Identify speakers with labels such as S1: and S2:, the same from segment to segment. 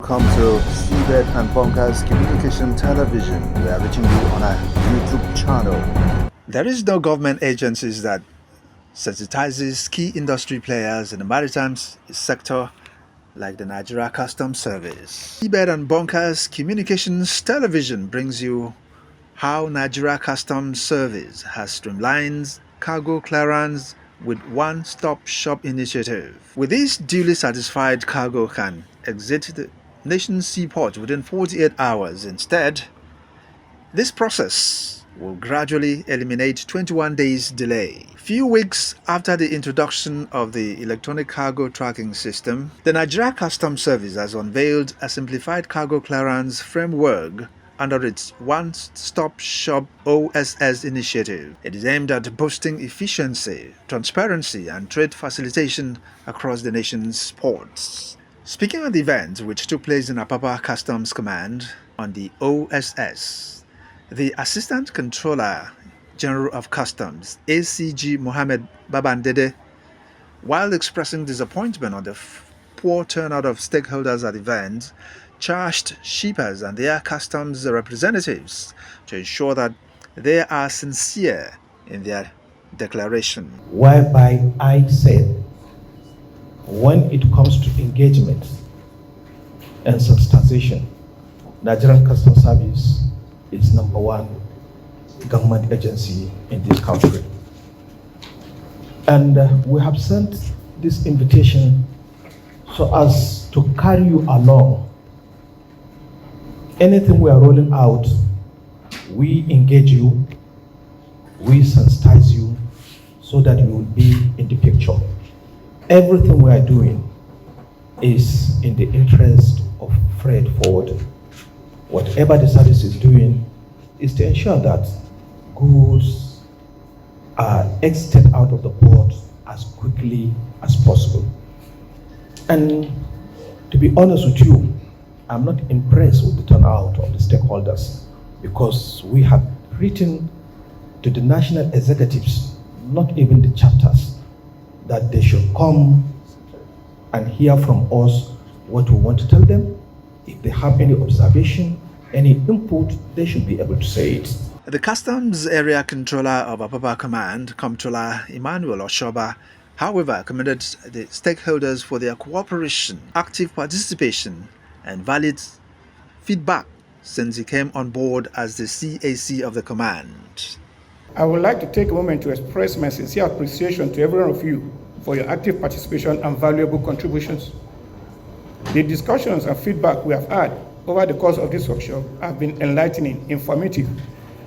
S1: Come to Seabed and Bunkers Communication Television. We are reaching you on our YouTube channel. There is no government agencies that sensitizes key industry players in the maritime sector like the Nigeria Customs Service. Seabed and Bunkers Communications Television brings you how Nigeria Customs Service has streamlined cargo clearance with one-stop shop initiative. With this, duly satisfied cargo can exit the nation's seaport within 48 hours. Instead, this process will gradually eliminate 21 days delay. Few weeks after the introduction of the electronic cargo tracking system, the Nigeria Customs Service has unveiled a simplified cargo clearance framework under its one-stop shop OSS initiative. It is aimed at boosting efficiency, transparency, and trade facilitation across the nation's ports. Speaking at the event, which took place in Apapa Customs Command on the OSS, the Assistant Controller General of Customs, ACG Mohammed Babandede, while expressing disappointment on the poor turnout of stakeholders at the event, charged shippers and their customs representatives to ensure that they are sincere in their declaration.
S2: Whereby I said, when it comes to engagement and substantiation, Nigerian Customs Service is number one government agency in this country. And we have sent this invitation so as to carry you along. Anything we are rolling out, we engage you, we sensitize you so that you will be in the picture. Everything we are doing is in the interest of freight forward. Whatever the service is doing is to ensure that goods are exited out of the port as quickly as possible. And to be honest with you, I'm not impressed with the turnout of the stakeholders, because we have written to the national executives, not even the chapters, that they should come and hear from us what we want to tell them. If they have any observation, any input, they should be able to say it.
S1: The Customs Area Controller of Apapa Command, Comptroller Emmanuel Oshoba, however, commended the stakeholders for their cooperation, active participation, and valid feedback since he came on board as the CAC of the command.
S3: I would like to take a moment to express my sincere appreciation to every one of you for your active participation and valuable contributions. The discussions and feedback we have had over the course of this workshop have been enlightening, informative,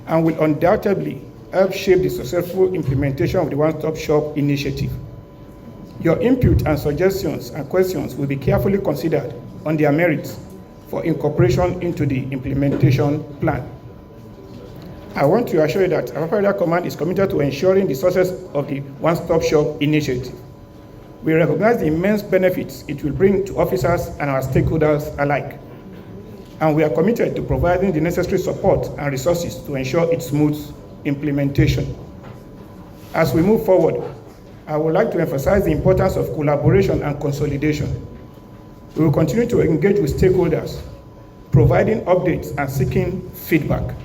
S3: and will undoubtedly help shape the successful implementation of the One-Stop Shop initiative. Your input and suggestions and questions will be carefully considered on their merits for incorporation into the implementation plan. I want to assure you that Apapa Area Command is committed to ensuring the success of the One-Stop Shop initiative. We recognize the immense benefits it will bring to officers and our stakeholders alike, and we are committed to providing the necessary support and resources to ensure its smooth implementation. As we move forward, I would like to emphasize the importance of collaboration and consolidation. We will continue to engage with stakeholders, providing updates and seeking feedback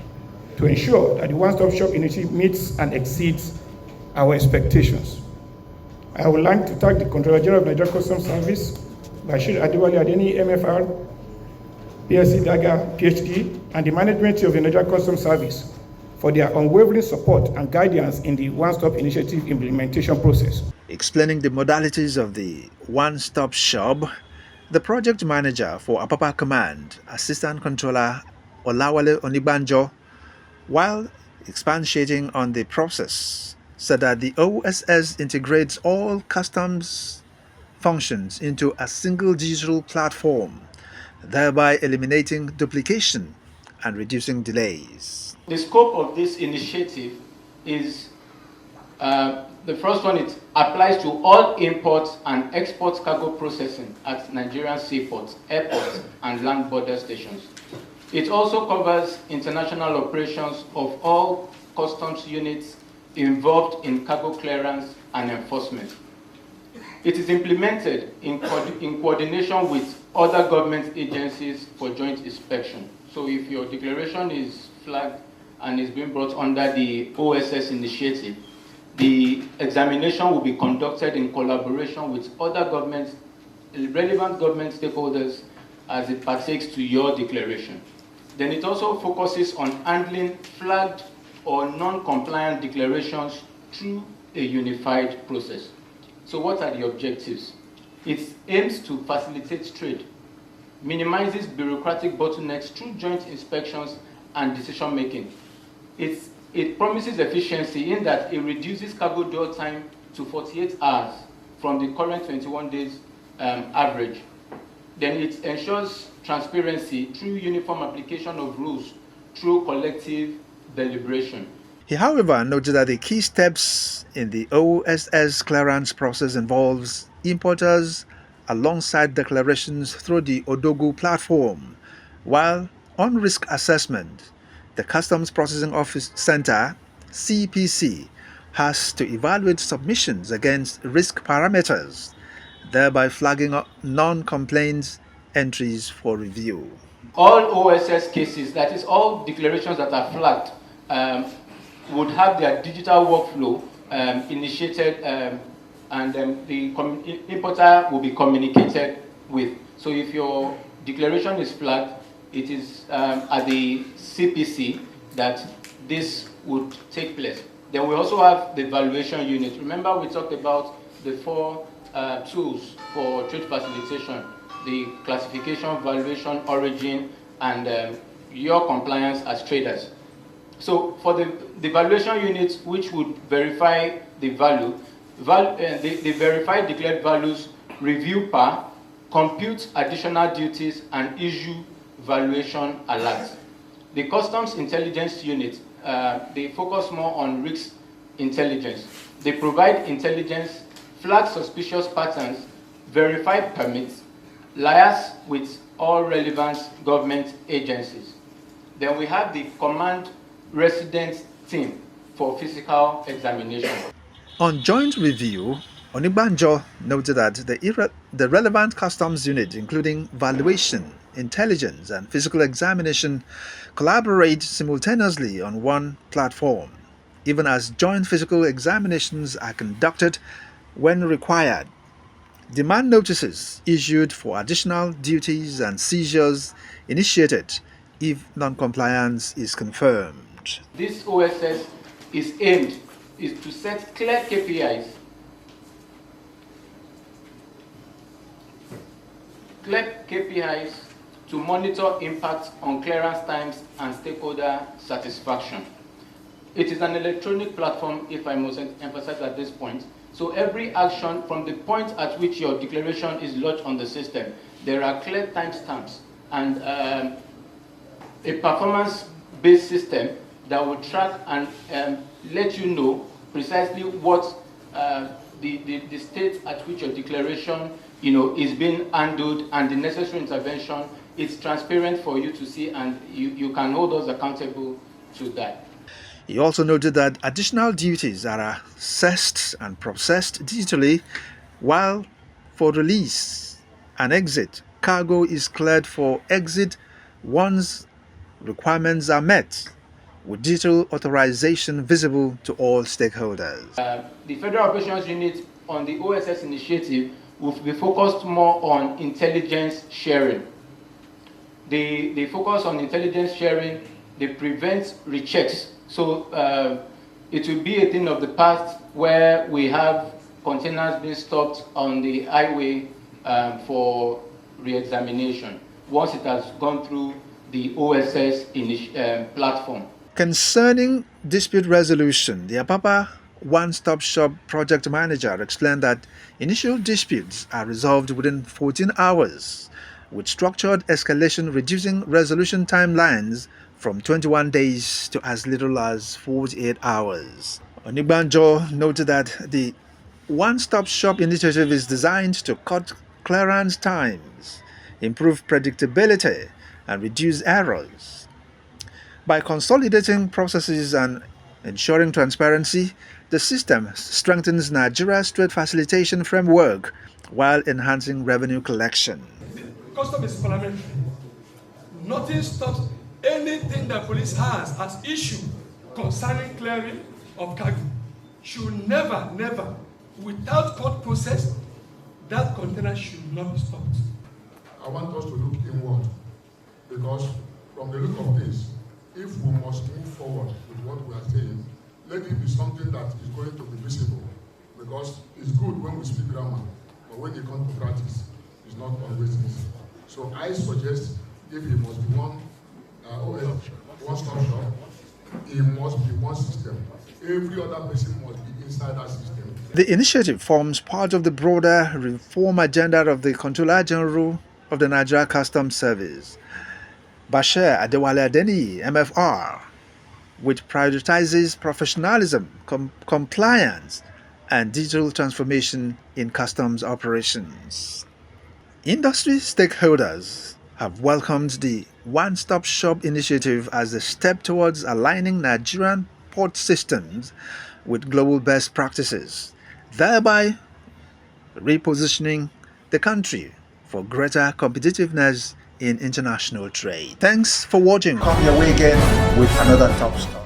S3: to ensure that the One-Stop Shop initiative meets and exceeds our expectations. I would like to thank the Controller General of Nigeria Customs Service, Bashir Adiwali Adeni, MFR, PSC Daga, PhD, and the management team of the Nigeria Customs Service for their unwavering support and guidance in the One-Stop Initiative implementation process.
S1: Explaining the modalities of the One-Stop Shop, the project manager for Apapa Command, Assistant Controller Olawale Onibanjo, while expatiating on the process, said that the OSS integrates all customs functions into a single digital platform, thereby eliminating duplication and reducing delays.
S4: The scope of this initiative is the first one. It applies to all imports and exports cargo processing at Nigerian seaports, airports, and land border stations. It also covers international operations of all customs units involved in cargo clearance and enforcement. It is implemented in coordination with other government agencies for joint inspection. So if your declaration is flagged and is being brought under the OSS initiative, the examination will be conducted in collaboration with other relevant government stakeholders as it partakes to your declaration. Then it also focuses on handling flagged or non-compliant declarations through a unified process. So what are the objectives? It aims to facilitate trade, minimizes bureaucratic bottlenecks through joint inspections and decision-making. It promises efficiency in that it reduces cargo dwell time to 48 hours from the current 21 days average. Then it ensures transparency through uniform application of rules through collective deliberation.
S1: He, however, noted that the key steps in the OSS clearance process involves importers alongside declarations through the Odogu platform, while on risk assessment, the Customs Processing Office Center, CPC, has to evaluate submissions against risk parameters, thereby flagging up non-complaint entries for review.
S4: All OSS cases, that is all declarations that are flagged, would have their digital workflow initiated and the importer will be communicated with. So if your declaration is flagged, it is at the CPC that this would take place. Then we also have the valuation unit. Remember we talked about the 4 tools for trade facilitation: the classification, valuation, origin, and your compliance as traders. So for the valuation unit, which would verify the value, the verified declared values review PAR, compute additional duties, and issue valuation alerts. The Customs Intelligence Unit, they focus more on risk intelligence. They provide intelligence, flag suspicious patterns, verify permits, liaise with all relevant government agencies. Then we have the Command Residence Team for physical examination.
S1: On joint review, Onibanjo noted that the relevant customs unit, including valuation, intelligence, and physical examination, collaborate simultaneously on one platform, even as joint physical examinations are conducted when required. Demand notices issued for additional duties and seizures initiated if non-compliance is confirmed.
S4: This OSS is aimed to set clear KPIs, to monitor impact on clearance times and stakeholder satisfaction. It is an electronic platform, if I must emphasize at this point. So every action from the point at which your declaration is lodged on the system, there are clear timestamps and a performance-based system that will track and let you know precisely what the state at which your declaration is being handled, and the necessary intervention is transparent for you to see, and you can hold us accountable to that.
S1: He also noted that additional duties are assessed and processed digitally, while for release and exit, cargo is cleared for exit once requirements are met, with digital authorization visible to all stakeholders.
S4: The Federal Operations Unit on the OSS initiative will be focused more on intelligence sharing. They focus on intelligence sharing, they prevent rechecks. So it will be a thing of the past where we have containers being stopped on the highway for re-examination once it has gone through the OSS platform.
S1: Concerning dispute resolution, the Apapa One-Stop Shop project manager explained that initial disputes are resolved within 14 hours, with structured escalation reducing resolution timelines from 21 days to as little as 48 hours. Onibanjo noted that the One-Stop Shop initiative is designed to cut clearance times, improve predictability, and reduce errors. By consolidating processes and ensuring transparency, the system strengthens Nigeria's trade facilitation framework while enhancing revenue collection.
S5: custom is parliamentary. Nothing stops anything that police has as issue concerning clearing of cargo. Should never, without court process, that container should not be stopped.
S6: I want us to look inward, because from the look of this, if we must move forward with what we are saying, let it be something that is going to be visible, because it's good when we speak grammar, but when it comes to practice, it's not always easy. So I suggest if it must be one stop shop, it must be one system. Every other person must be inside that system.
S1: The initiative forms part of the broader reform agenda of the Controller General of the Nigeria Customs Service, Bashir Adewale Adeniyi, MFR, which prioritizes professionalism, compliance, and digital transformation in customs operations. Industry stakeholders have welcomed the one-stop shop initiative as a step towards aligning Nigerian port systems with global best practices, thereby repositioning the country for greater competitiveness in international trade. Thanks for watching. Come your way again with another top story.